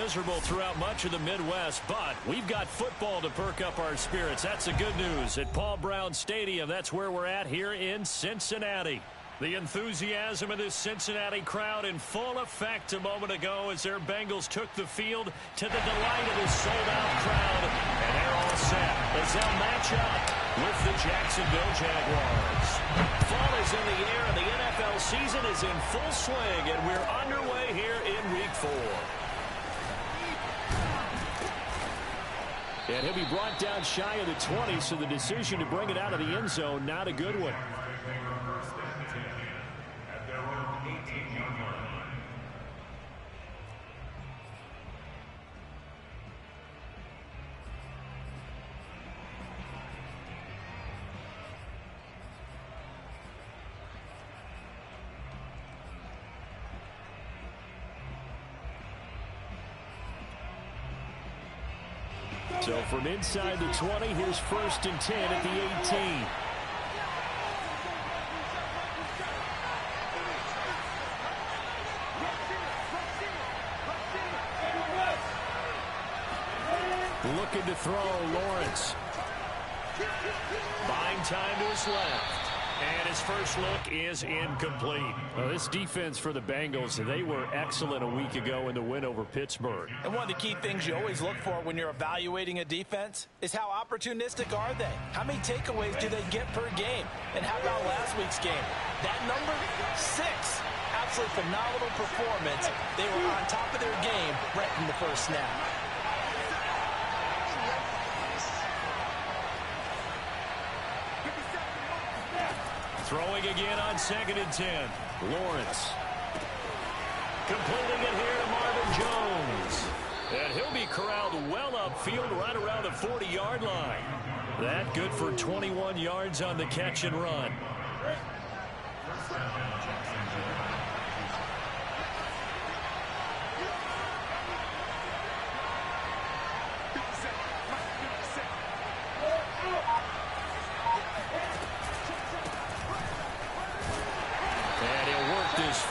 miserable throughout much of the Midwest, but we've got football to perk up our spirits. That's the good news at Paul Brown Stadium. That's where we're at here in Cincinnati. The enthusiasm of this Cincinnati crowd in full effect a moment ago as their Bengals took the field to the delight of this sold-out crowd. And they're all set as they'll match up with the Jacksonville Jaguars. Fall is in the air and the NFL season is in full swing, and we're underway here in Week 4. And he'll be brought down shy of the 20, so the decision to bring it out of the end zone, not a good one. So from inside the 20, here's 1st and 10 at the 18. Looking to throw, Lawrence. Buying time to his left. And his first look is incomplete. Well, this defense for the Bengals, they were excellent a week ago in the win over Pittsburgh. And one of the key things you always look for when you're evaluating a defense is how opportunistic are they? How many takeaways do they get per game? And how about last week's game? That number, 6. Absolutely phenomenal performance. They were on top of their game right from the first snap. Throwing again on 2nd and 10. Lawrence. Completing it here to Marvin Jones. And he'll be corralled well upfield right around the 40-yard line. That good for 21 yards on the catch and run.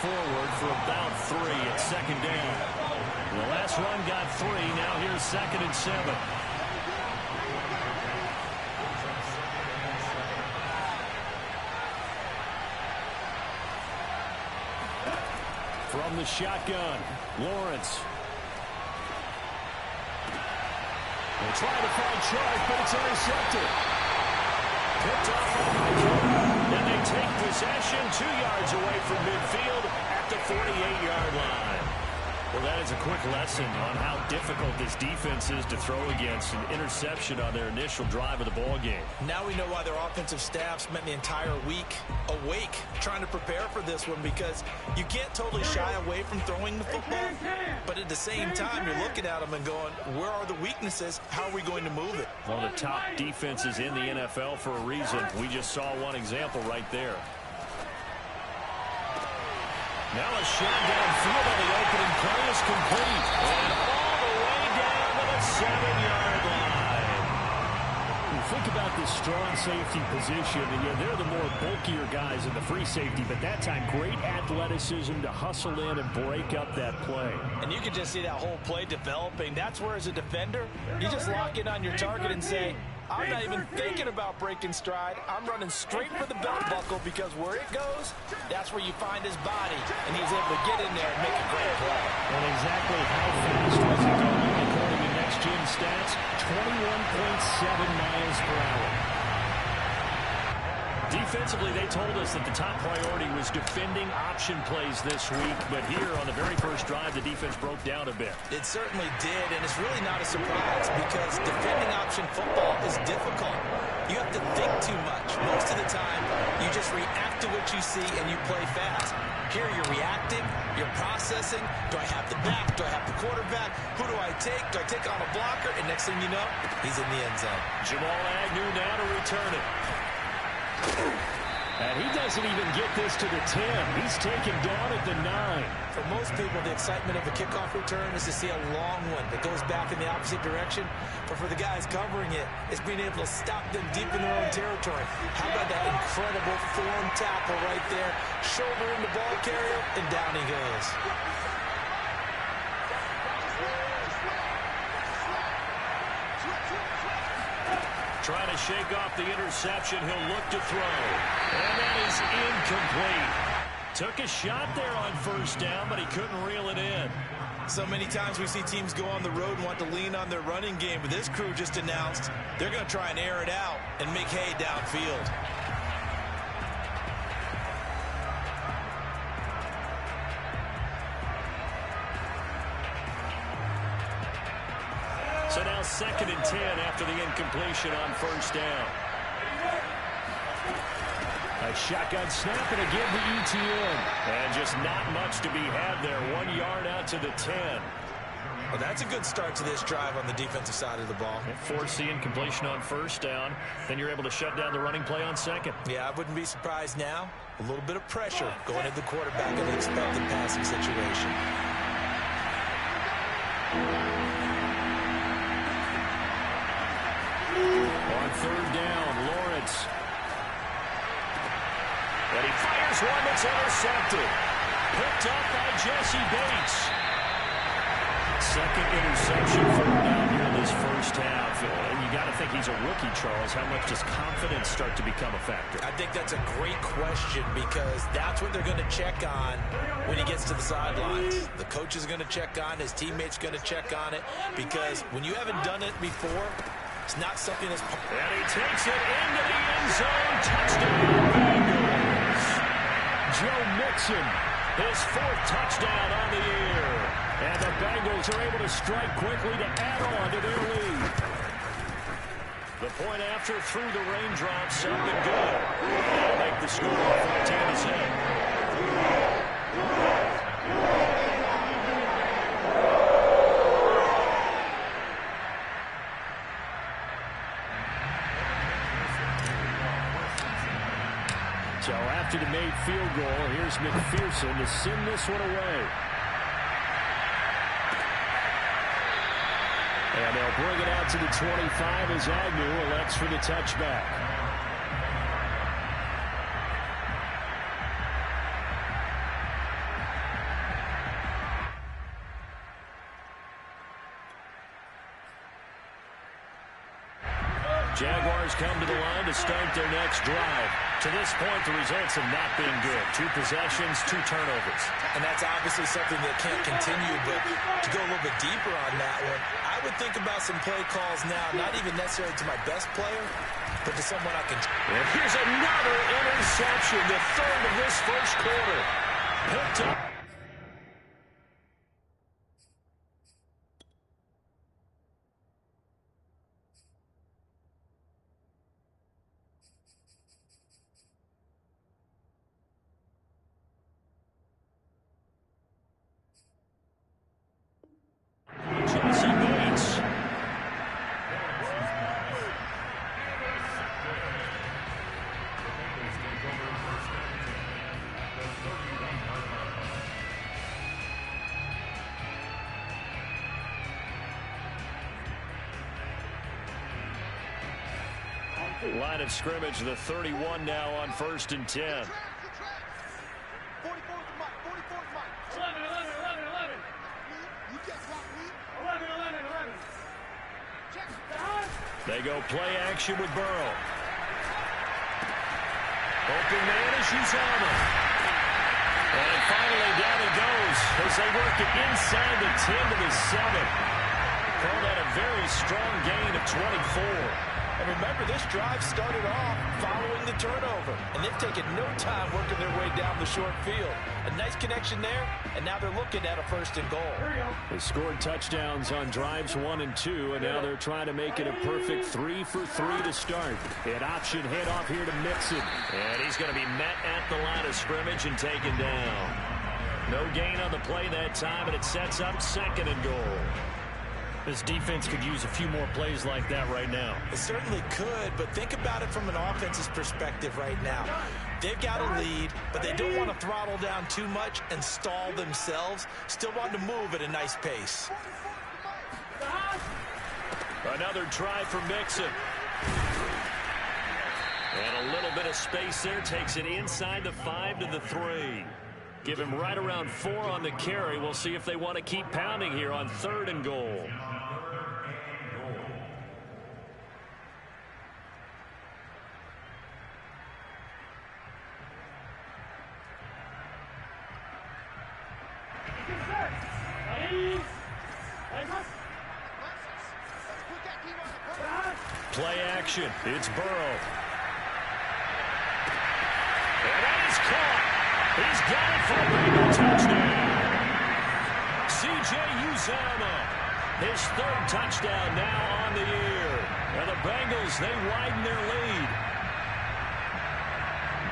Forward for about 3 at 2nd down. The last run got 3. Now here's 2nd and 7. From the shotgun, Lawrence. They're trying to find Chark, but it's intercepted. Picked off on Michael. And they take possession 2 yards away from midfield at the 48-yard line. Well, that is a quick lesson on how difficult this defense is to throw against. An interception on their initial drive of the ball game. Now we know why their offensive staff spent the entire week awake trying to prepare for this one, because you can't totally shy away from throwing the football, but at the same time you're looking at them and going, where are the weaknesses? How are we going to move it? One of the top defenses in the NFL for a reason. We just saw one example right there. Now a shot downfield on the opening play is complete. And all the way down to the 7-yard line. You think about this strong safety position, and they're the more bulkier guys in the free safety, but that time great athleticism to hustle in and break up that play. And you can just see that whole play developing. That's where, as a defender, you just lock in on your target and say, I'm not even thinking about breaking stride. I'm running straight for the belt buckle, because where it goes, that's where you find his body. And he's able to get in there and make a great play. And exactly how fast was it going? According to Next Gen Stats, 21.7 miles per hour. Defensively, they told us that the top priority was defending option plays this week, but here on the very first drive, the defense broke down a bit. It certainly did, and it's really not a surprise, because defending option football is difficult. You have to think too much. Most of the time, you just react to what you see and you play fast. Here you're reacting, you're processing. Do I have the back? Do I have the quarterback? Who do I take? Do I take on a blocker? And next thing you know, he's in the end zone. Jamal Agnew now to return it. And he doesn't even get this to the 10. He's taken down at the 9. For most people, the excitement of a kickoff return is to see a long one that goes back in the opposite direction. But for the guys covering it, it's being able to stop them deep in their own territory. How about that incredible form tackle right there? Shoulder in the ball carrier, and down he goes. Trying to shake off the interception. He'll look to throw. And that is incomplete. Took a shot there on first down, but he couldn't reel it in. So many times we see teams go on the road and want to lean on their running game, but this crew just announced they're going to try and air it out and make hay downfield. So now 2nd and 10 after the incompletion on first down. A shotgun snap and again to ETN. And just not much to be had there. 1 yard out to the 10. Well, that's a good start to this drive on the defensive side of the ball. Force the incompletion on first down. Then you're able to shut down the running play on second. Yeah, I wouldn't be surprised now. A little bit of pressure going into the quarterback in the expected passing situation. On third down, Lawrence. And he fires one that's intercepted. Picked up by Jesse Bates. Second interception for him down here in this first half. And you got to think he's a rookie, Charles. How much does confidence start to become a factor? I think that's a great question because that's what they're going to check on when he gets to the sidelines. The coach is going to check on, his teammates going to check on it, because when you haven't done it before, it's not something that's... And he takes it into the end zone. Touchdown, Bengals. Joe Mixon, his 4th touchdown on the year. And the Bengals are able to strike quickly to add on to their lead. The point after through the raindrops, something good. That'll make the score 14-7. So after the made field goal, here's McPherson to send this one away. And they'll bring it out to the 25 as Agnew elects for the touchback. Jaguars come to the line to start their next drive. To this point, the results have not been good. 2 possessions, 2 turnovers. And that's obviously something that can't continue, but to go a little bit deeper on that one, I would think about some play calls now, not even necessarily to my best player, but to someone I can... And here's another interception, the 3rd of this first quarter. Picked up. Jesse Bates. Line of scrimmage, the 31 now on 1st and 10. They go play action with Burrow. Open man is Uzomah. And finally down he goes as they work it inside the 10 to the 7. Called out a very strong gain of 24. And remember, this drive started off following the turnover. And they've taken no time working their way down the short field. A nice connection there, and now they're looking at a 1st and goal. They scored touchdowns on drives 1 and 2, and now they're trying to make it a perfect 3 for 3 to start. An option handoff here to Mixon. And he's going to be met at the line of scrimmage and taken down. No gain on the play that time, and it sets up 2nd and goal. This defense could use a few more plays like that right now. It certainly could, but think about it from an offense's perspective right now. They've got a lead, but they don't want to throttle down too much and stall themselves. Still want to move at a nice pace. Another try for Mixon. And a little bit of space there. Takes it inside the 5 to the 3. Give him right around 4 on the carry. We'll see if they want to keep pounding here on 3rd and goal. Play action. It's Burrow. And that is caught. He's got it for a Bengal touchdown. C.J. Uzomah, his third touchdown now on the year. And the Bengals, they widen their lead.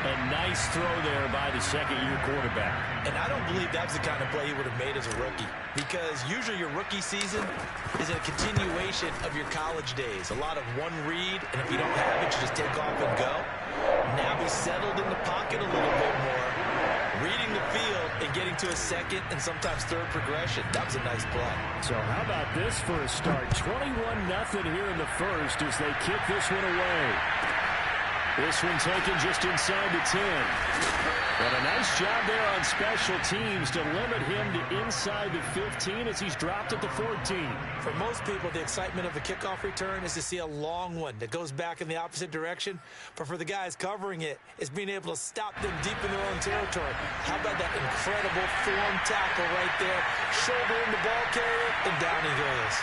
A nice throw there by the second-year quarterback. And I don't believe that's the kind of play he would have made as a rookie, because usually your rookie season is a continuation of your college days. A lot of one read, and if you don't have it, you just take off and go. Now he's settled in the pocket a little bit more, reading the field and getting to a second and sometimes third progression. That was a nice play. So how about this for a start? 21-0 here in the first as they kick this one away. This one taken just inside the 10. But a nice job there on special teams to limit him to inside the 15 as he's dropped at the 14. For most people, the excitement of a kickoff return is to see a long one that goes back in the opposite direction. But for the guys covering it, it's being able to stop them deep in their own territory. How about that incredible form tackle right there? Shoulder in the ball carrier, and down he goes.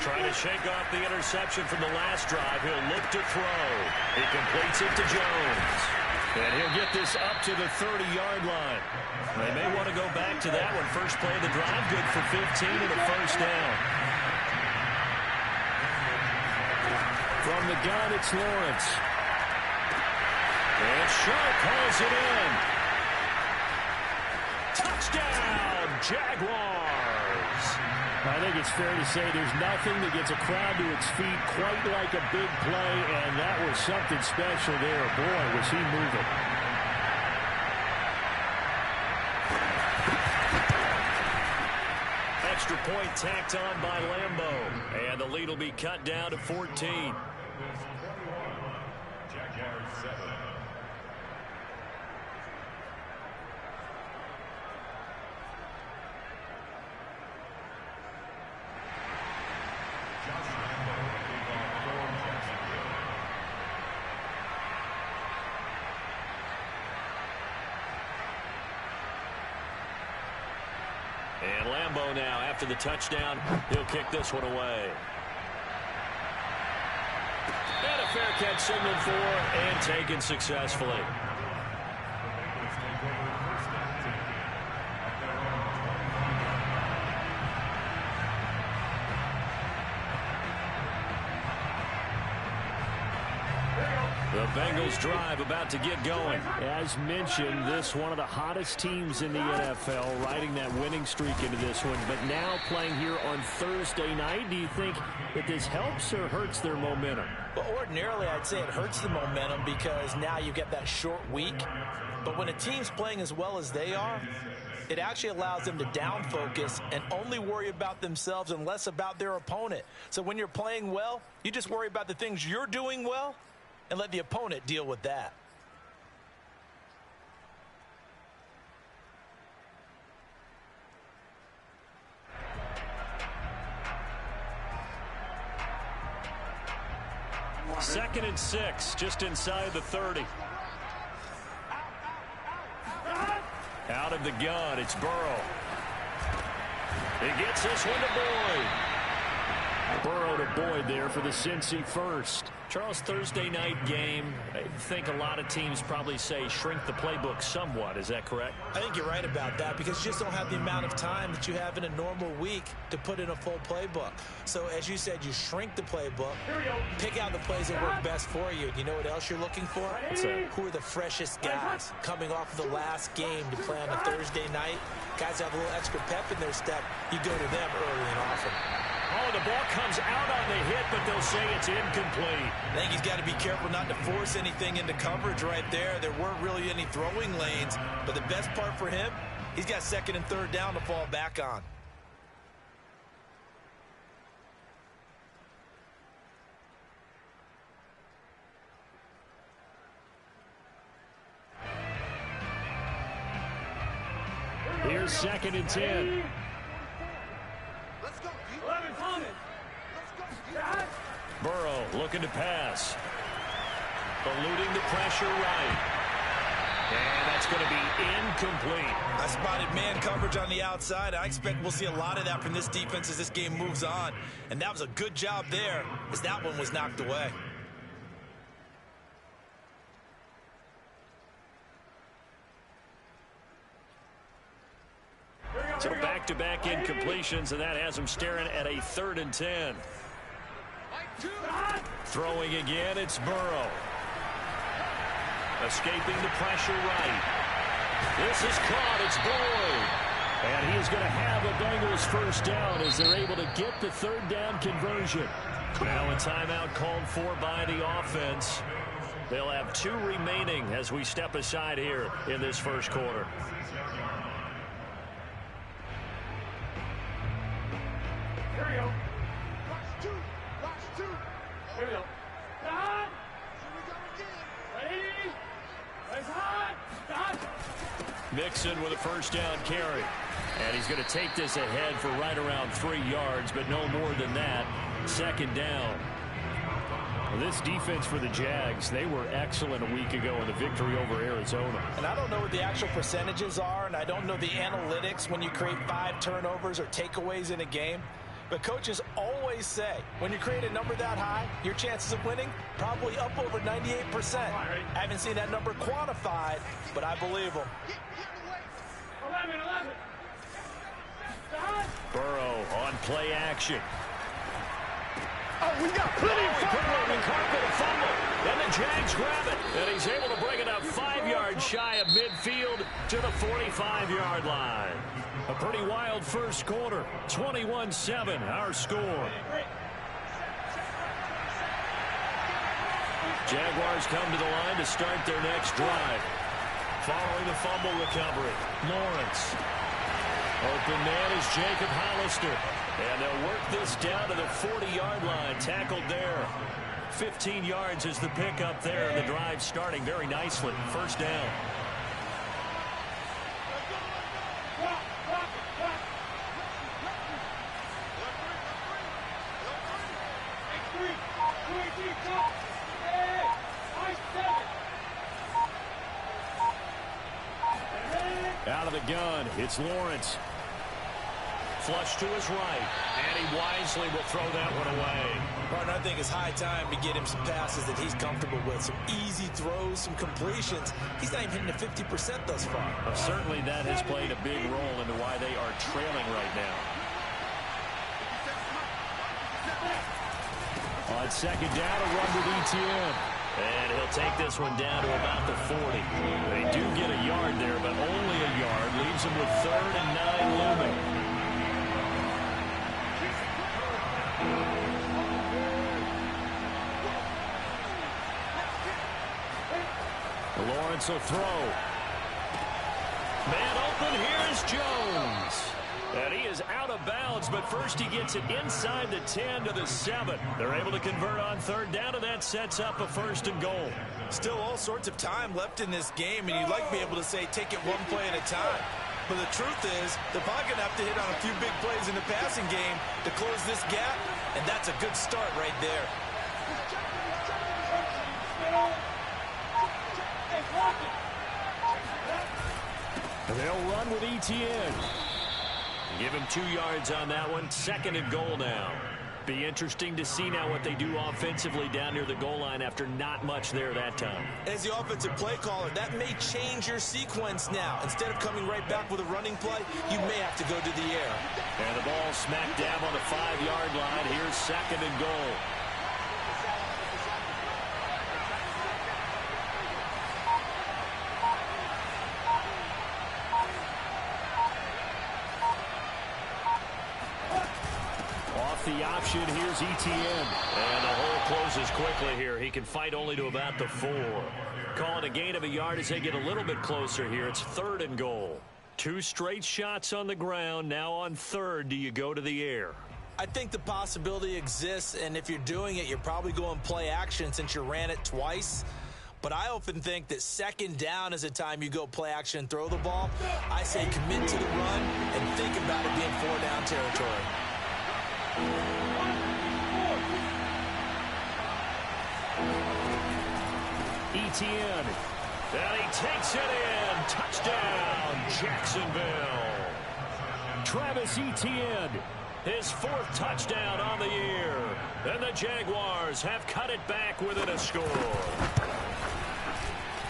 Trying to shake off the interception from the last drive. He'll look to throw. He completes it to Jones. And he'll get this up to the 30-yard line. They may want to go back to that one. First play of the drive, good for 15 and a first down. From the gun, it's Lawrence. And Sharp hauls it in. Touchdown, Jaguars. I think it's fair to say there's nothing that gets a crowd to its feet quite like a big play, and that was something special there. Boy, was he moving. Extra point tacked on by Lambo, and the lead will be cut down to 14. And Lambo now, after the touchdown, he'll kick this one away. And a fair catch signaled for and taken successfully. The Bengals drive about to get going. As mentioned, this one of the hottest teams in the NFL, riding that winning streak into this one, but now playing here on Thursday night. Do you think that this helps or hurts their momentum? Well, ordinarily, I'd say it hurts the momentum because now you get that short week. But when a team's playing as well as they are, it actually allows them to down focus and only worry about themselves and less about their opponent. So when you're playing well, you just worry about the things you're doing well and let the opponent deal with that. Second and 6, just inside the 30. Out of the gun, it's Burrow. He gets this one to Boyd. Burrow to Boyd there for the Cincy first. Charles, Thursday night game, I think a lot of teams probably say shrink the playbook somewhat. Is that correct? I think you're right about that because you just don't have the amount of time that you have in a normal week to put in a full playbook. So as you said, you shrink the playbook, pick out the plays that work best for you. You know what else you're looking for? Who are the freshest guys coming off of the last game to play on a Thursday night? Guys have a little extra pep in their step. You go to them early and often. Oh, the ball comes out on the hit, but they'll say it's incomplete. I think he's got to be careful not to force anything into coverage right there. There weren't really any throwing lanes, but the best part for him, he's got second and third down to fall back on. Here's second and 10. Burrow looking to pass. Eluding the pressure right. And that's going to be incomplete. I spotted man coverage on the outside. I expect we'll see a lot of that from this defense as this game moves on. And that was a good job there as that one was knocked away. So back-to-back incompletions, and that has him staring at a 3rd and 10. Throwing again, it's Burrow. Escaping the pressure right. This is caught, it's Boyd. And he is going to have a Bengals first down as they're able to get the 3rd down conversion. Now a timeout called for by the offense. They'll have 2 remaining as we step aside here in this first quarter. Here we go. Watch 2. Here we go. Done. Ready? It's hot. Done. Mixon with a first down carry. And he's going to take this ahead for right around 3 yards, but no more than that. 2nd down. Well, this defense for the Jags, they were excellent a week ago in the victory over Arizona. And I don't know what the actual percentages are, and I don't know the analytics when you create 5 turnovers or takeaways in a game. But coaches always say, when you create a number that high, your chances of winning probably up over 98%. I haven't seen that number quantified, but I believe them. 11. Burrow on play action. Oh, we got plenty of Burrow and Carpet a fumble. And the Jags grab it. And he's able to bring it up 5 yards shy of midfield to the 45-yard line. A pretty wild first quarter. 21-7, our score. Jaguars come to the line to start their next drive. Following the fumble recovery, Lawrence. Open man is Jacob Hollister. And they'll work this down to the 40-yard line. Tackled there. 15 yards is the pickup there. And the drive starting very nicely. First down. Out of the gun, it's Lawrence. Flush to his right, and he wisely will throw that one away. Partner, I think it's high time to get him some passes that he's comfortable with. Some easy throws, some completions. He's not even hitting the 50% thus far. Certainly that has played a big role into why they are trailing right now. On 2nd down, a run with ETN. And he'll take this one down to about the 40. They do get a yard there, but only a yard. Leaves them with 3rd and 9 looming. Lawrence will throw. Man open, here's Jones. And he is out of bounds, but first he gets it inside the 10 to the 7. They're able to convert on 3rd down, and that sets up a 1st and goal. Still all sorts of time left in this game, and you'd like to be able to say take it one play at a time. But the truth is, they're probably going to have to hit on a few big plays in the passing game to close this gap, and that's a good start right there. And they'll run with ETN. Give him 2 yards on that one. 2nd and goal now. Be interesting to see now what they do offensively down near the goal line after not much there that time. As the offensive play caller, that may change your sequence now. Instead of coming right back with a running play, you may have to go to the air. And the ball smack dab on the 5-yard line. Here's 2nd and goal. The option, here's ETN. And the hole closes quickly here. He can fight only to about the 4. Calling a gain of a yard as they get a little bit closer here. It's 3rd and goal. 2 straight shots on the ground. Now on 3rd, do you go to the air? I think the possibility exists, and if you're doing it, you're probably going play action since you ran it twice. But I often think that 2nd down is a time you go play action and throw the ball. I say commit to the run and think about it being 4-down territory. Etienne. And he takes it in. Touchdown, Jacksonville. Travis Etienne, his 4th touchdown on the year. And the Jaguars have cut it back within a score.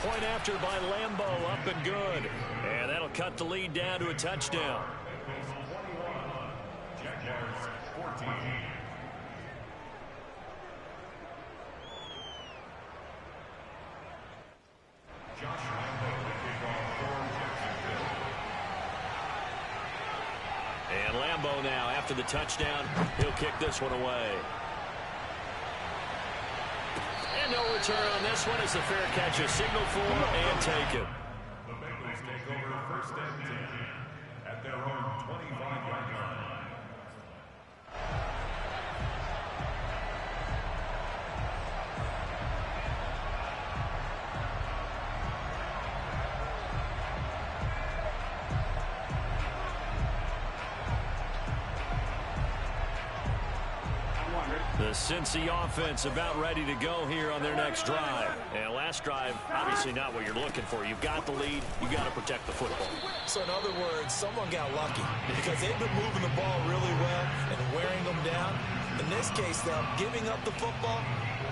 Point after by Lambeau, up and good. And that'll cut the lead down to a touchdown. Jaguars 14. Josh Lambeau will kick off for Jacksonville. And Lambeau now, after the touchdown, he'll kick this one away. And no return on this one as the fair catch is signaled for and taken. The Bengals take over 1st and 10 at their own 25-yard line. The Cincy offense about ready to go here on their next drive. And last drive, obviously not what you're looking for. You've got the lead. You've got to protect the football. So in other words, someone got lucky because they've been moving the ball really well and wearing them down. In this case, though, giving up the football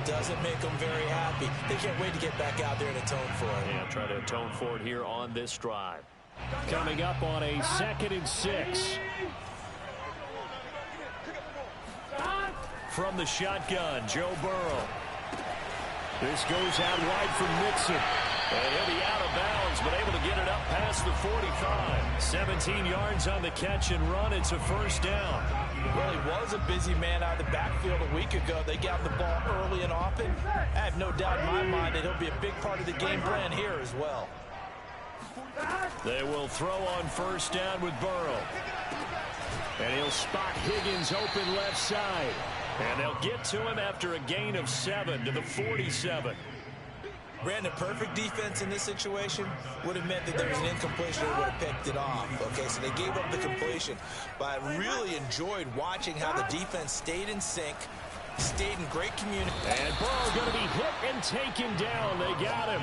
doesn't make them very happy. They can't wait to get back out there and atone for it. Yeah, try to atone for it here on this drive. Coming up on a 2nd and 6. From the shotgun, Joe Burrow. This goes out wide for Mixon. And he'll be out of bounds, but able to get it up past the 45. 17 yards on the catch and run. It's a 1st down. Well, he was a busy man out of the backfield a week ago. They got the ball early and often. I have no doubt in my mind that he'll be a big part of the game plan here as well. They will throw on 1st down with Burrow. And he'll spot Higgins open left side. And they'll get to him after a gain of 7 to the 47. Brandon, perfect defense in this situation would have meant that there was an incompletion and would have picked it off. Okay, so they gave up the completion. But I really enjoyed watching how the defense stayed in sync, stayed in great communication. And Burrow going to be hit and taken down. They got him.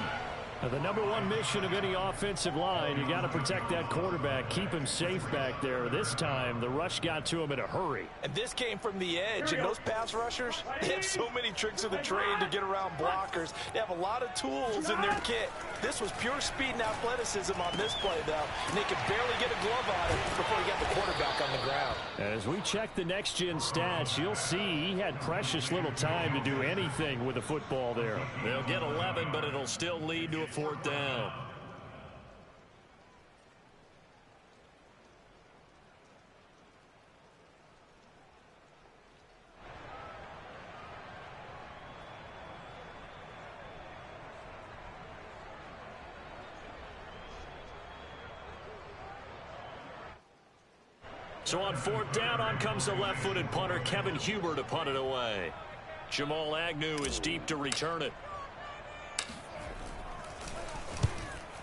The number one mission of any offensive line, you got to protect that quarterback, keep him safe back there. This time, the rush got to him in a hurry. And this came from the edge, and those pass rushers, they have so many tricks of the trade to get around blockers. They have a lot of tools in their kit. This was pure speed and athleticism on this play, though, and they could barely get a glove on it before he got the quarterback on the ground. As we check the next-gen stats, you'll see he had precious little time to do anything with the football there. They'll get 11, but it'll still lead to a 4th down. So on 4th down, on comes the left-footed punter, Kevin Huber, to punt it away. Jamal Agnew is deep to return it.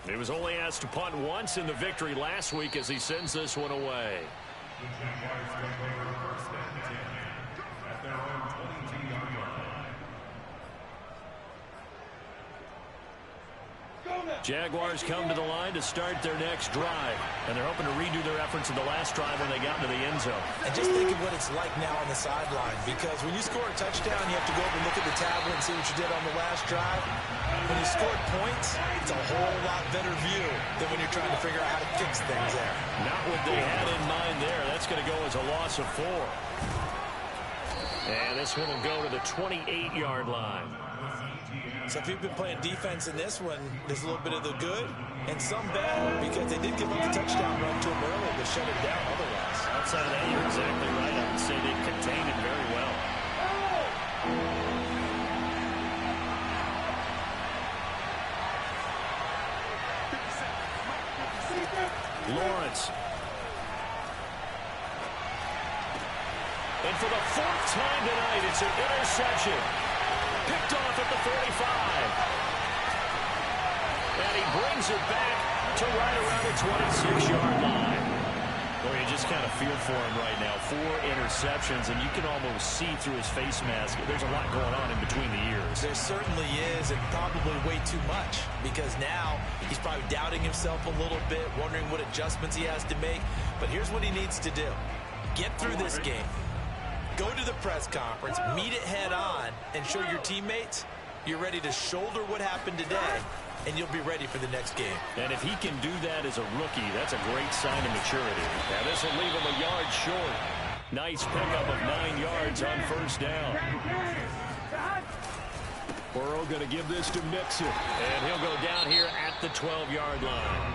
He was only asked to punt once in the victory last week as he sends this one away. The Jaguars take over 1st and 10 at their own 22-yard line. Jaguars come to the line to start their next drive, and they're hoping to redo their efforts in the last drive when they got into the end zone. And just think of what it's like now on the sideline, because when you score a touchdown, you have to go over and look at the tablet and see what you did on the last drive. When you scored points, it's a whole lot better view than when you're trying to figure out how to fix things there. Not what they had in mind there. That's going to go as a loss of 4. And this one will go to the 28-yard line. So if you've been playing defense in this one, there's a little bit of the good and some bad, because they did give up the touchdown run to him earlier to shut it down otherwise. Outside of that, you're exactly right. I would say they've contained it very well. Lawrence. And for the 4th time tonight, it's an interception. Picked off at the 45. And he brings it back to right around the 26-yard line. Well, you just kind of feel for him right now. 4 interceptions, and you can almost see through his face mask. There's a lot going on in between the ears. There certainly is, and probably way too much, because now he's probably doubting himself a little bit, wondering what adjustments he has to make. But here's what he needs to do. Get through this game. Go to the press conference, meet it head on, and show your teammates you're ready to shoulder what happened today, and you'll be ready for the next game. And if he can do that as a rookie, that's a great sign of maturity. Now this will leave him a yard short. Nice pickup of 9 yards on first down. Burrow going to give this to Mixon. And he'll go down here at the 12-yard line.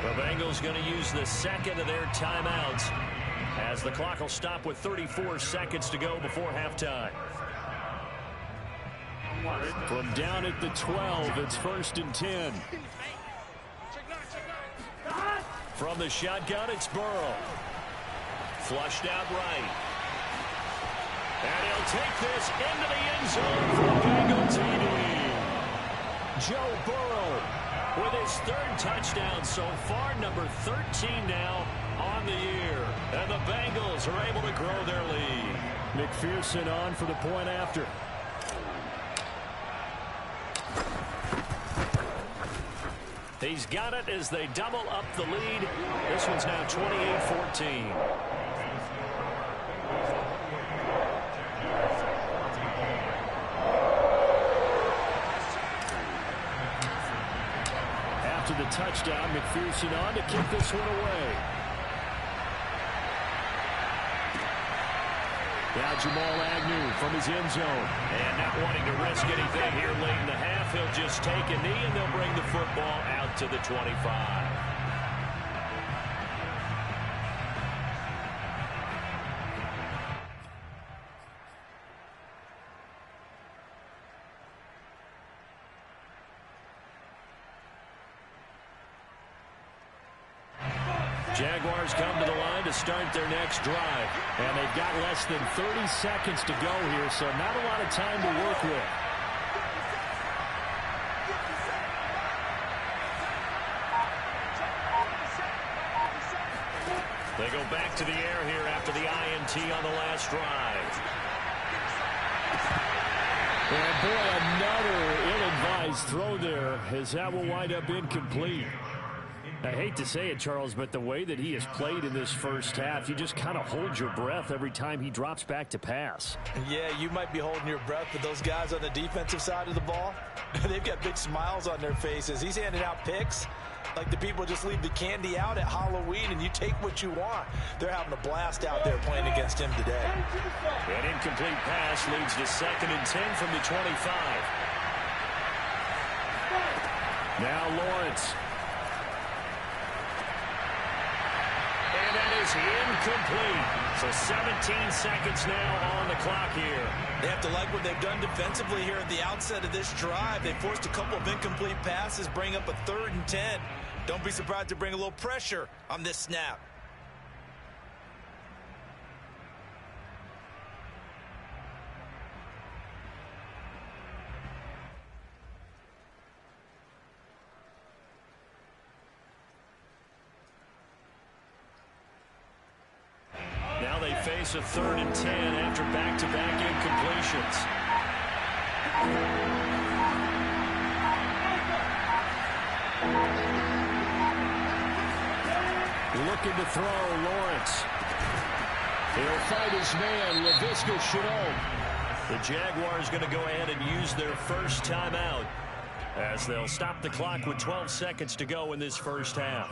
The Bengals going to use the second of their timeouts, as the clock will stop with 34 seconds to go before halftime. From down at the 12, it's 1st and 10. From the shotgun, it's Burrow. Flushed out right. And he'll take this into the end zone for a Bengal TD. Joe Burrow with his 3rd touchdown so far, number 13 now on the year. And the Bengals are able to grow their lead. McPherson on for the point after. He's got it as they double up the lead. This one's now 28-14. After the touchdown, McPherson on to kick this one away. Now Jamal Agnew from his end zone. And not wanting to risk anything here late in the half, he'll just take a knee and they'll bring the football out to the 25. Jaguars come to the line to start their next drive. And they've got less than 30 seconds to go here, so not a lot of time to work with. They go back to the air here after the INT on the last drive. And boy, another ill-advised throw there, as that will wind up incomplete. I hate to say it, Charles, but the way that he has played in this first half, you just kind of hold your breath every time he drops back to pass. Yeah, you might be holding your breath, but those guys on the defensive side of the ball, they've got big smiles on their faces. He's handing out picks like the people just leave the candy out at Halloween and you take what you want. They're having a blast out there playing against him today. An incomplete pass leads to 2nd and 10 from the 25. Now Lawrence. And that is incomplete. So 17 seconds now on the clock here. They have to like what they've done defensively here at the outset of this drive. They forced a couple of incomplete passes, bring up a 3rd and 10. Don't be surprised to bring a little pressure on this snap. Now they face a 3rd and 10 after back-to-back incompletions. Looking to throw, Lawrence. He'll fight his man, Laviska Shenault. The Jaguars going to go ahead and use their first timeout, as they'll stop the clock with 12 seconds to go in this first half.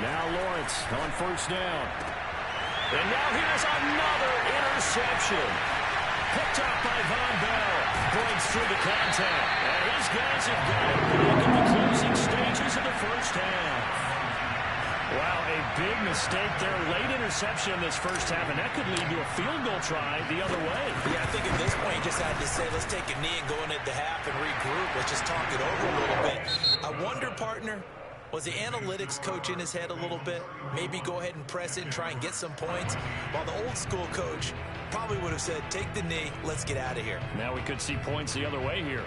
Now Lawrence on first down. And now here's another interception. Picked up by Von Bell. Breaks through the contact. And his guys have got it back in the closing stages of the first half. Wow, a big mistake there. Late interception in this first half, and that could lead to a field goal try the other way. Yeah, I think at this point you just had to say, let's take a knee and go into the half and regroup. Let's just talk it over a little bit. I wonder, partner, Was the analytics coach in his head a little bit? Maybe go ahead and press it and try and get some points. While the old school coach probably would have said, take the knee, let's get out of here. Now we could see points the other way here.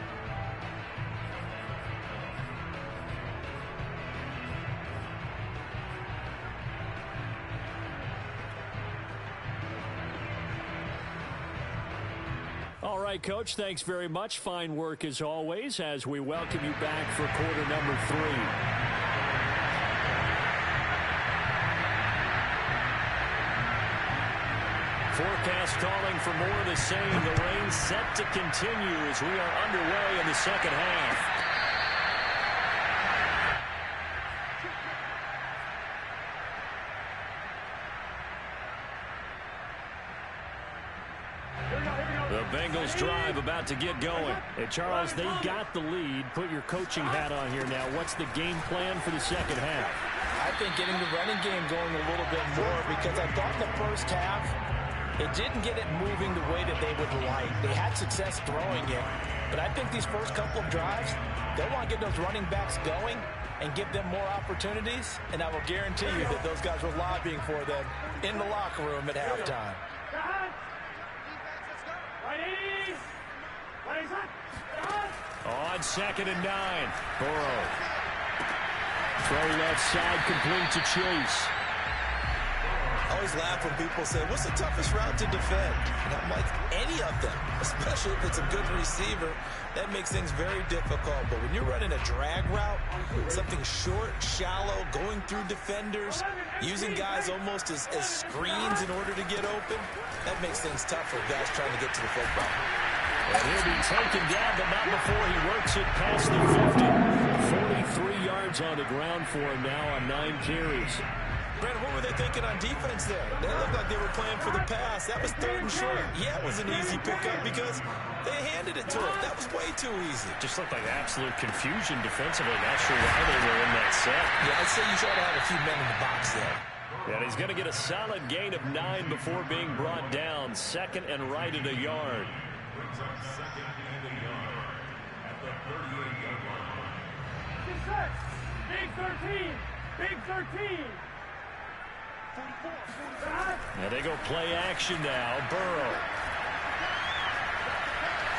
All right, Coach, thanks very much. Fine work as always as we welcome you back for quarter number 3. Forecast calling for more of the same. The rain set to continue as we are underway in the second half. The Bengals drive about to get going. Hey, Charles, they got the lead. Put your coaching hat on here now. What's the game plan for the second half? I think getting the running game going a little bit more because I thought the first half, it didn't get it moving the way that they would like. They had success throwing it, but I think these first couple of drives, they want to get those running backs going and give them more opportunities, and I will guarantee you that those guys were lobbying for them in the locker room at halftime. On 2nd and 9. Burrow. Throw left side, complete to Chase. I always laugh when people say, what's the toughest route to defend? And I'm like, any of them, especially if it's a good receiver. That makes things very difficult. But when you're running a drag route, something short, shallow, going through defenders, using guys almost as screens in order to get open, that makes things tough for guys trying to get to the football. And he'll be taken down, but not before he works it past the 50. 43 yards on the ground for him now on 9 carries. Brandon, what were they thinking on defense there? They looked like they were playing for the pass. That was 3rd and short. Yeah, it was an easy pickup because they handed it to him. That was way too easy. Just looked like absolute confusion defensively. Not sure why they were in that set. Yeah, I'd say you try to have a few men in the box there. And he's going to get a solid gain of 9 before being brought down. 2nd and right at a yard. Brings up 2nd and a yard at the 38-yard line. Big 13. Big 13. Now they go play action now. Burrow.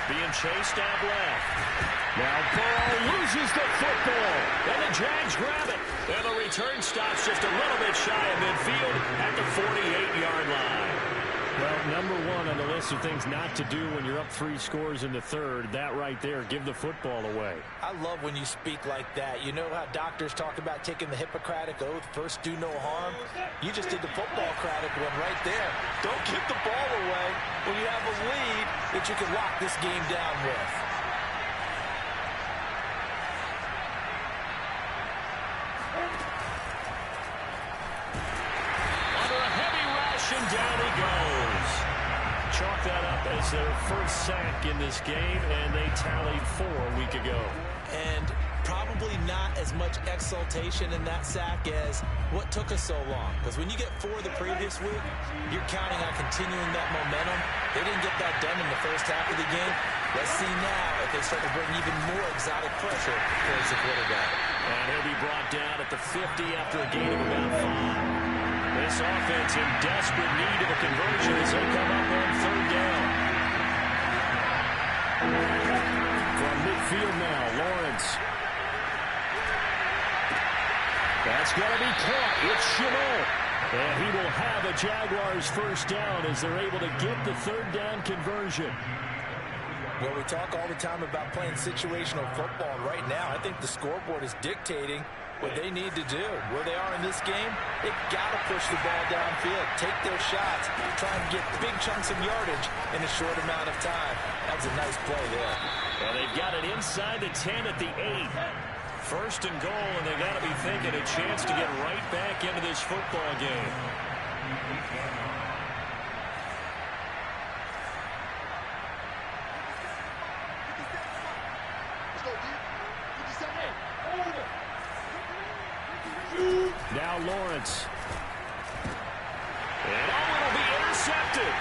Being chased out left. Now Burrow loses the football. And the Jags grab it. And the return stops just a little bit shy of midfield at the 48-yard line. Well, number 1 on the list of things not to do when you're up 3 scores in the 3rd. That right there, give the football away. I love when you speak like that. You know how doctors talk about taking the Hippocratic Oath, first do no harm? You just did the football-cratic one right there. Don't give the ball away when you have a lead that you can lock this game down with. Under a heavy rush, and down he goes. Chalk that up as their first sack in this game, and they tallied 4 a week ago. And probably not as much exultation in that sack as what took us so long. Because when you get 4 the previous week, you're counting on continuing that momentum. They didn't get that done in the first half of the game. Let's see now if they start to bring even more exotic pressure towards the quarterback. And he'll be brought down at the 50 after a gain of about 5. This offense in desperate need of a conversion as they come up on 3rd down. From midfield now, Lawrence. That's going to be caught. It's Shenault. And he will have a Jaguars first down as they're able to get the 3rd down conversion. Well, we talk all the time about playing situational football. Right now, I think the scoreboard is dictating what they need to do. Where they are in this game, they've got to push the ball downfield, take their shots, try and get big chunks of yardage in a short amount of time. That was a nice play there. Well, they've got it inside the 10 at the 8. 1st and goal, and they got to be thinking a chance to get right back into this football game. Now Lawrence. And it'll be intercepted.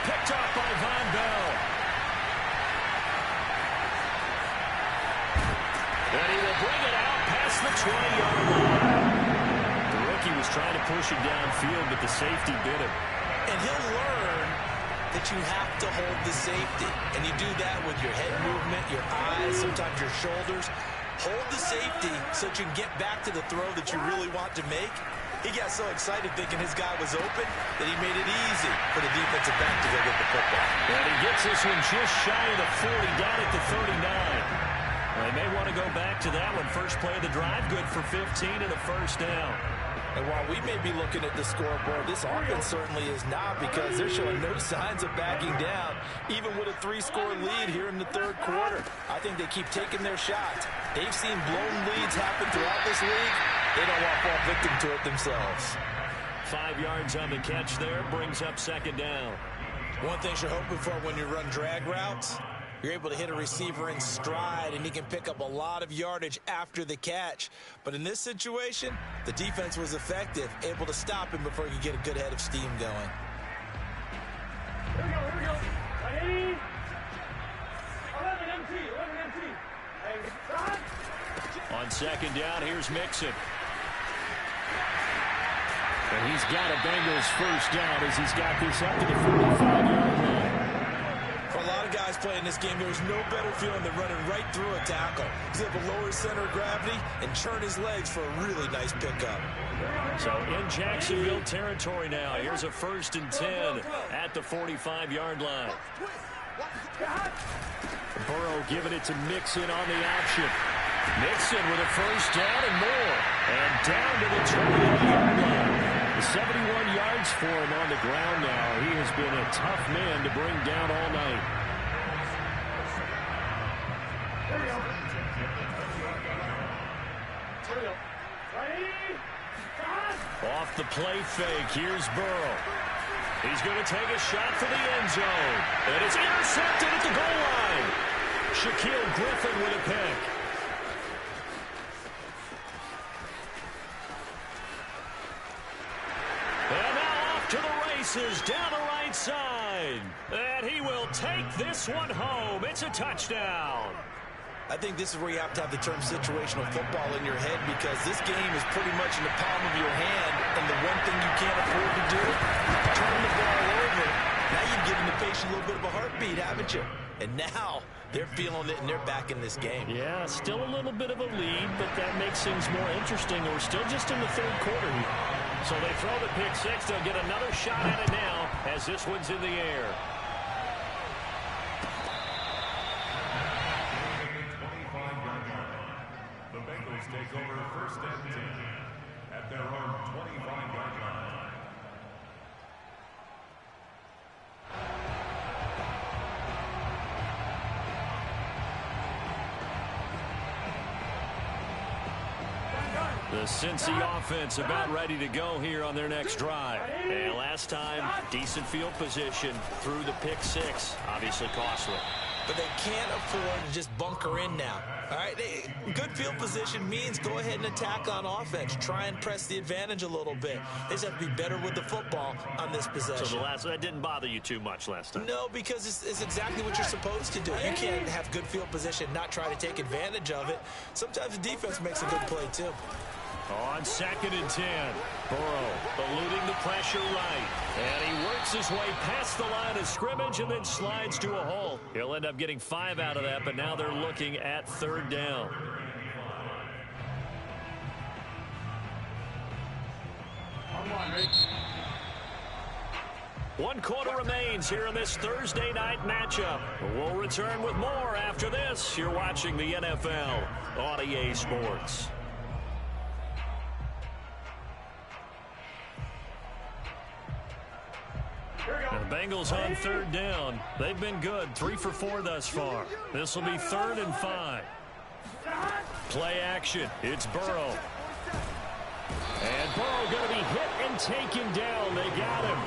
Picked up by Von Bell. And he will bring it out past the 20-yard line. The rookie was trying to push him downfield, but the safety bit him. And he'll learn that you have to hold the safety. And you do that with your head movement, your eyes, sometimes your shoulders. Hold the safety so that you can get back to the throw that you really want to make. He got so excited thinking his guy was open that he made it easy for the defensive back to go get the football. And he gets this one just shy of the 40, down at the 39. They may want to go back to that one. First play of the drive, good for 15 and a first down. And while we may be looking at the scoreboard, this offense certainly is not, because they're showing no signs of backing down, even with a 3-score lead here in the third quarter. I think they keep taking their shots. They've seen blown leads happen throughout this league. They don't want to fall victim to it themselves. 5 yards on the catch there, brings up second down. One thing you're hoping for when you run drag routes, you're able to hit a receiver in stride, and he can pick up a lot of yardage after the catch. But in this situation, the defense was effective, able to stop him before he could get a good head of steam going. Here we go. Ready? 11 MT. Hey, stop. On second down, here's Mixon. And he's got a Bengals first down as he's got this up to the 45-yard line. For a lot of guys playing this game, there's no better feeling than running right through a tackle. He's able to lower his center of gravity and churn his legs for a really nice pickup. So in Jacksonville territory now. Here's a 1st and 10 at the 45-yard line. Burrow giving it to Mixon on the option. Mixon with a first down and more. And down to the 20-yard line. 71 yards for him on the ground now. He has been a tough man to bring down all night. Off the play fake, here's Burrow. He's going to take a shot for the end zone. And it's intercepted at the goal line. Shaquille Griffin with a pick. And now off to the races down the right side. And he will take this one home. It's a touchdown. I think this is where you have to have the term situational football in your head, because this game is pretty much in the palm of your hand, and the one thing you can't afford to do, turn the ball over. Now you've given the patient a little bit of a heartbeat, haven't you? And now they're feeling it, and they're back in this game. Yeah, still a little bit of a lead, but that makes things more interesting. We're still just in the third quarter here. So they throw the pick six. They'll get another shot at it now as this one's in the air. The Bengals take over 1st and 10 at their own 25-yard line. The Cincy offense about ready to go here on their next drive. And last time, decent field position through the pick six. Obviously costly. But they can't afford to just bunker in now. All right, good field position means go ahead and attack on offense. Try and press the advantage a little bit. They just have to be better with the football on this possession. So that didn't bother you too much last time? No, because it's exactly what you're supposed to do. You can't have good field position, not try to take advantage of it. Sometimes the defense makes a good play, too. On 2nd and 10, Burrow eluding the pressure right. And he works his way past the line of scrimmage and then slides to a hole. He'll end up getting 5 out of that, but now they're looking at 3rd down. One quarter remains here in this Thursday night matchup. We'll return with more after this. You're watching the NFL on EA Sports. And the Bengals on 3rd down. They've been good, 3 for 4 thus far. This will be 3rd and 5. Play action. It's Burrow. And Burrow going to be hit and taken down. They got him.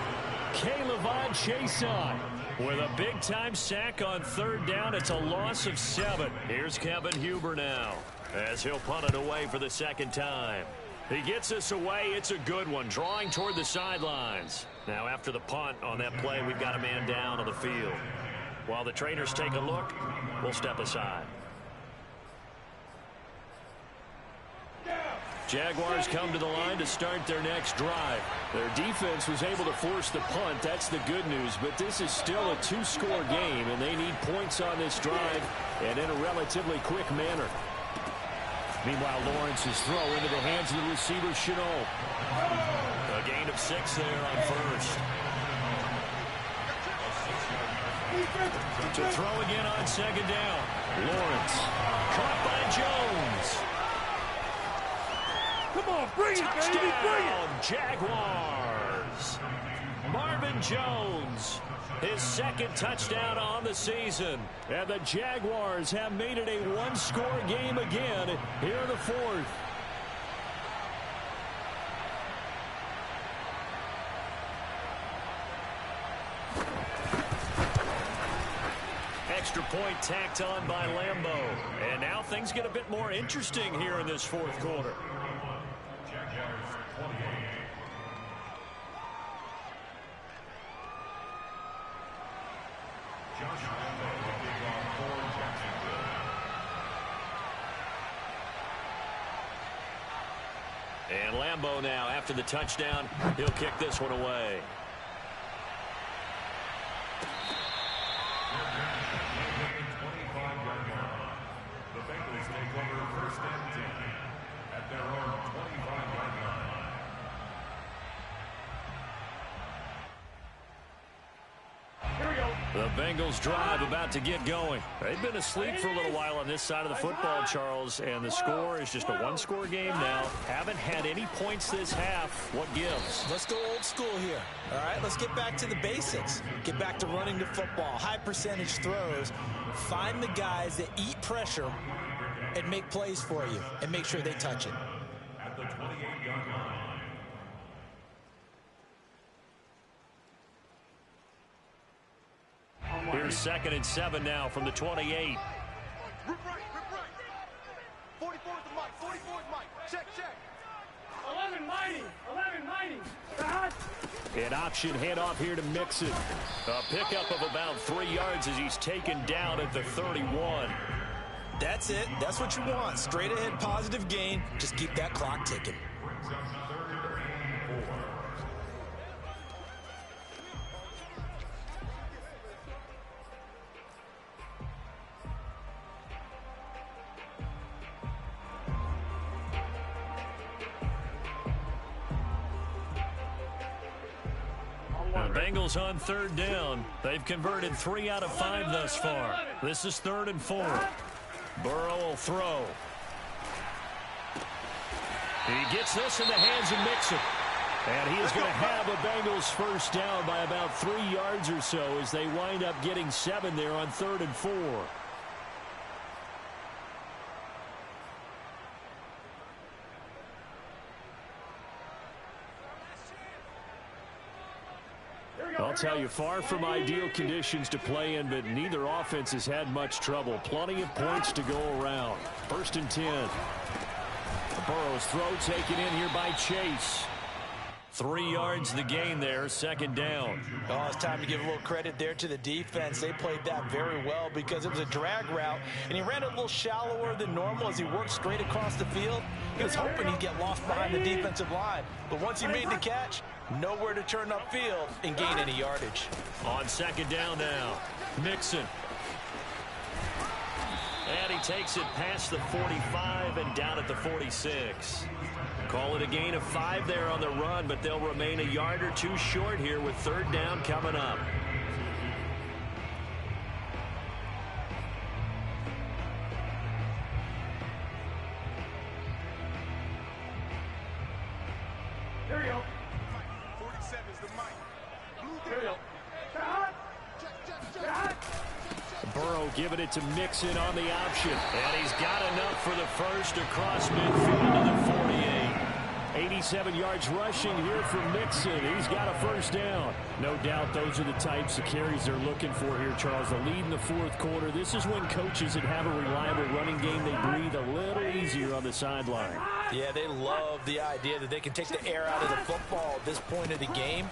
K'Lavon Chaisson with a big-time sack on 3rd down. It's a loss of 7. Here's Kevin Huber now as he'll punt it away for the 2nd time. He gets us away. It's a good one, drawing toward the sidelines. Now, after the punt on that play, we've got a man down on the field. While the trainers take a look, we'll step aside. Jaguars come to the line to start their next drive. Their defense was able to force the punt. That's the good news. But this is still a 2-score game, and they need points on this drive and in a relatively quick manner. Meanwhile, Lawrence's throw into the hands of the receiver, Shenault. A gain of 6 there on first. To throw again on second down. Lawrence caught by Jones. Come on, bring it, baby, bring it! Jaguars. Marvin Jones, his second touchdown on the season. And the Jaguars have made it a 1-score game again here in the fourth. Extra point tacked on by Lambeau. And now things get a bit more interesting here in this fourth quarter. And Lambeau now, after the touchdown, he'll kick this one away. The Bengals take over first and 10 at their own 25-yard line. Here we go. The Bengals drive about to get going. They've been asleep for a little while on this side of the football, Charles, and the score is just a 1-score game now. Haven't had any points this half. What gives? Let's go old school here. All right, let's get back to the basics. Get back to running the football, high percentage throws. Find the guys that eat pressure and make plays for you and make sure they touch it. At the 28-yard line. Here's 2nd and 7 now from the 28. Rip right. 44 is the mic. 44 is mic. Check. 11 mighty. Hot. An option handoff here to Mixon. A pickup of about 3 yards as he's taken down at the 31. That's it. That's what you want. Straight ahead positive gain. Just keep that clock ticking. The Bengals on 3rd down. They've converted 3 out of 5 thus far. This is 3rd and 4. Burrow will throw. He gets this in the hands of Mixon. And he is going to have the Bengals first down by about 3 yards or so as they wind up getting 7 there on 3rd and 4. I'll tell you, far from ideal conditions to play in, but neither offense has had much trouble. Plenty of points to go around. 1st and 10. Burrow's throw taken in here by Chase. 3 yards the gain there, 2nd down. Oh, it's time to give a little credit there to the defense. They played that very well because it was a drag route, and he ran it a little shallower than normal as he worked straight across the field. He was hoping he'd get lost behind the defensive line, but once he made the catch, nowhere to turn upfield and gain any yardage. On 2nd down now, Mixon. And he takes it past the 45 and down at the 46. Call it a gain of 5 there on the run, but they'll remain a yard or 2 short here with 3rd down coming up. Here we go. 47 is the mic. Here we go. Hot. Burrow giving it to Mixon on the option. And he's got enough for the first across midfield to the 48. 87 yards rushing here from Mixon. He's got a first down. No doubt those are the types of carries they're looking for here, Charles. The lead in the 4th quarter. This is when coaches that have a reliable running game, they breathe a little easier on the sideline. Yeah, they love the idea that they can take the air out of the football at this point of the game.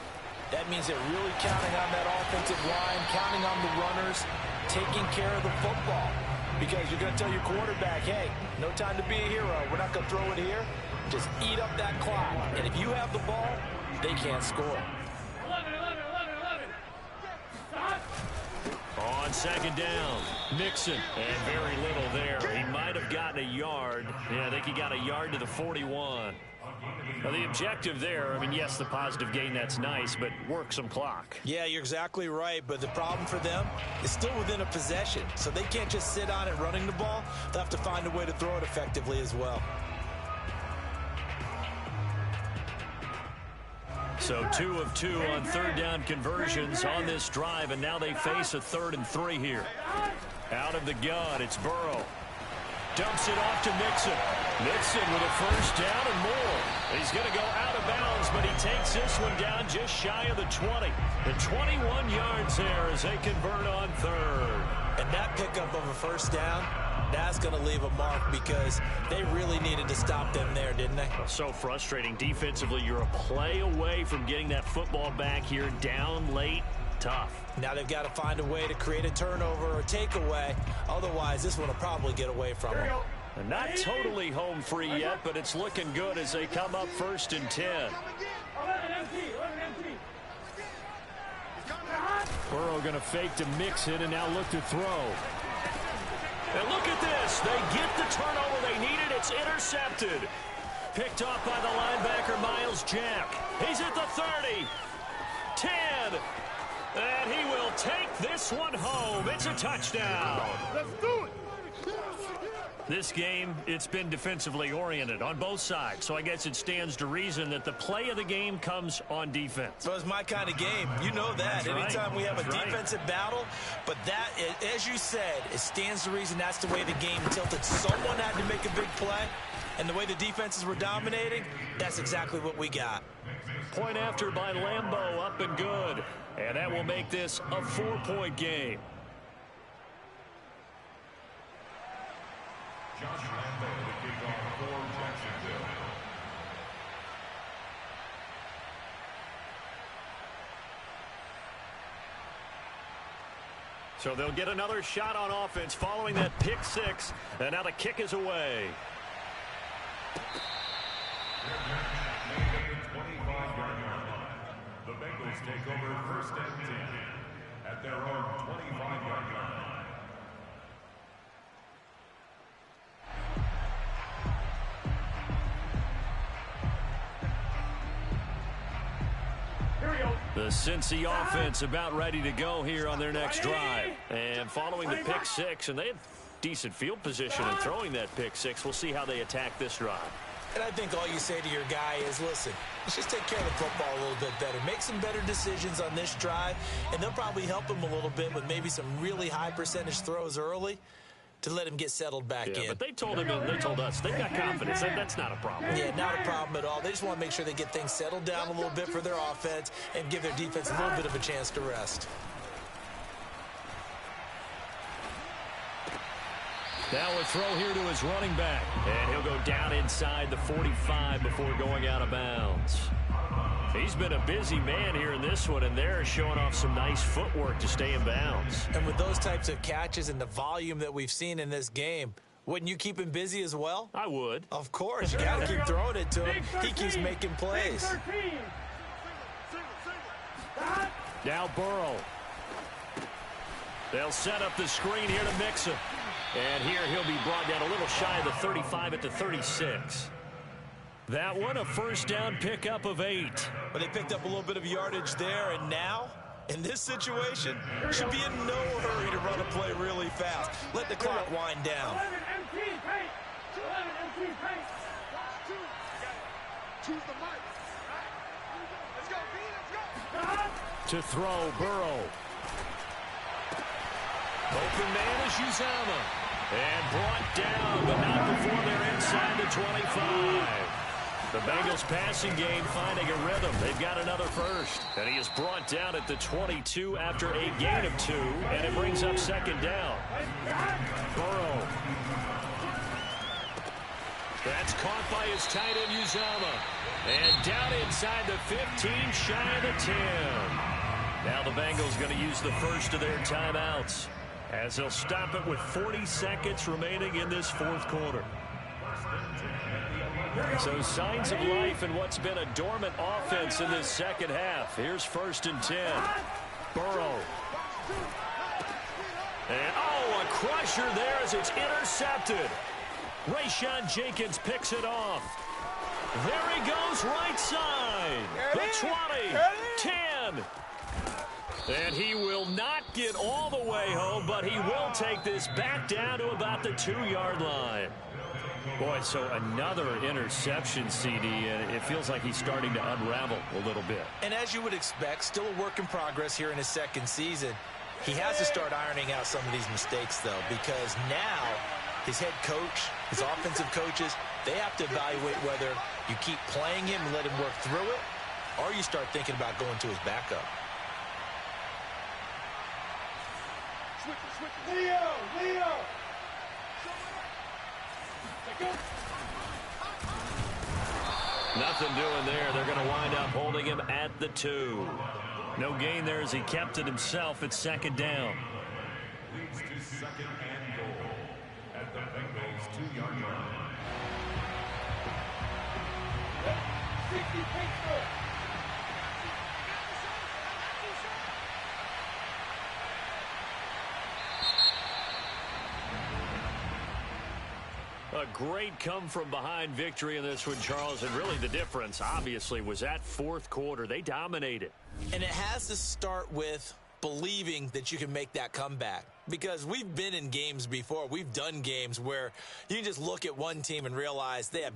That means they're really counting on that offensive line, counting on the runners, taking care of the football. because you're going to tell your quarterback, hey, no time to be a hero. We're not going to throw it here. Just eat up that clock. And if you have the ball, they can't score. 11, 11, 11, 11. Stop. On second down, Mixon, and very little there. He might have gotten a yard. Yeah, I think he got a yard to the 41. Well, the objective there, I mean, yes, the positive gain, that's nice, but work some clock. Yeah, you're exactly right, but the problem for them is still within a possession, so they can't just sit on it running the ball. They'll have to find a way to throw it effectively as well. So 2 of 2 on third down conversions on this drive, and now they face a 3rd and 3 here. Out of the gun, it's Burrow. Dumps it off to Mixon. Mixon with a first down and more. He's going to go out of bounds, but he takes this one down just shy of the 20. The 21 yards there as they convert on 3rd. And that pickup of a first down, that's going to leave a mark because they really needed to stop them there, didn't they? So frustrating. Defensively, you're a play away from getting that football back here down late. Tough. Now they've got to find a way to create a turnover or takeaway. Otherwise, this one will probably get away from them. And not totally home free yet, but it's looking good as they come up 1st and 10. 11 empty, 11 empty. Burrow going to fake to Mixon and now look to throw. And look at this. They get the turnover they needed. It's intercepted. Picked off by the linebacker, Miles Jack. He's at the 30. 10. And he will take this one home. It's a touchdown. Let's do it. This game, it's been defensively oriented on both sides. So I guess it stands to reason that the play of the game comes on defense. So it's my kind of game. You know that. That's Anytime right. we have a That's defensive battle. But that, as you said, it stands to reason that's the way the game tilted. Someone had to make a big play. And the way the defenses were dominating, that's exactly what we got. Point after by Lambeau, up and good. And that will make this a 4-point game. Josh Lambeau to kick off for Jacksonville. So they'll get another shot on offense following that pick 6. And now the kick is away. The Bengals take over 1st and 10 at their own 25-yard line. Here we go. The Cincy offense about ready to go here on their next drive. And following the pick 6, and they had decent field position in throwing that pick 6. We'll see how they attack this drive. And I think all you say to your guy is, listen, let's just take care of the football a little bit better. Make some better decisions on this drive, and they'll probably help him a little bit with maybe some really high percentage throws early to let him get settled back in. But they told him and they told us they've got confidence. That's not a problem. Yeah, not a problem at all. They just want to make sure they get things settled down a little bit for their offense and give their defense a little bit of a chance to rest. Now a throw here to his running back. And he'll go down inside the 45 before going out of bounds. He's been a busy man here in this one, and they're showing off some nice footwork to stay in bounds. And with those types of catches and the volume that we've seen in this game, wouldn't you keep him busy as well? I would. Of course. You got to keep throwing it to him. He keeps making plays. 13. Stop. Now Burrow. They'll set up the screen here to Mixon. And here he'll be brought down a little shy of the 35 at the 36. That one, a first down pickup of 8. But they picked up a little bit of yardage there, and now, in this situation, should be in no hurry to run a play really fast. Let the clock wind down. 11 empty paint. 11 empty paint. Choose the mic. Let's go, B, let's go. Stop. To throw, Burrow. Open man is Uzomah. And brought down, but not before they're inside the 25. The Bengals passing game finding a rhythm. They've got another first. And he is brought down at the 22 after a gain of 2. And it brings up second down. Burrow. That's caught by his tight end, Uzomah. And down inside the 15, shy of the 10. Now the Bengals going to use the first of their timeouts. As they'll stop it with 40 seconds remaining in this fourth quarter. So signs of life in what's been a dormant offense in this second half. Here's 1st and 10. Burrow. And, oh, a crusher there as it's intercepted. Rayshawn Jenkins picks it off. There he goes, right side. The 20, 10. And he will not get all the way home, but he will take this back down to about the 2-yard line. Boy, so another interception, CD, and it feels like he's starting to unravel a little bit. And as you would expect, still a work in progress here in his second season. He has to start ironing out some of these mistakes, though, because now his head coach, his offensive coaches, they have to evaluate whether you keep playing him and let him work through it, or you start thinking about going to his backup. Leo! Nothing doing there. They're going to wind up holding him at the 2. No gain there as he kept it himself at 2nd down. Leads to 2nd and goal at the Bengals' 2-yard line. 60 Pittsburgh. A great come-from-behind victory in this one, Charles. And really the difference, obviously, was that fourth quarter. They dominated. And it has to start with believing that you can make that comeback. Because we've been in games before. We've done games where you just look at one team and realize they have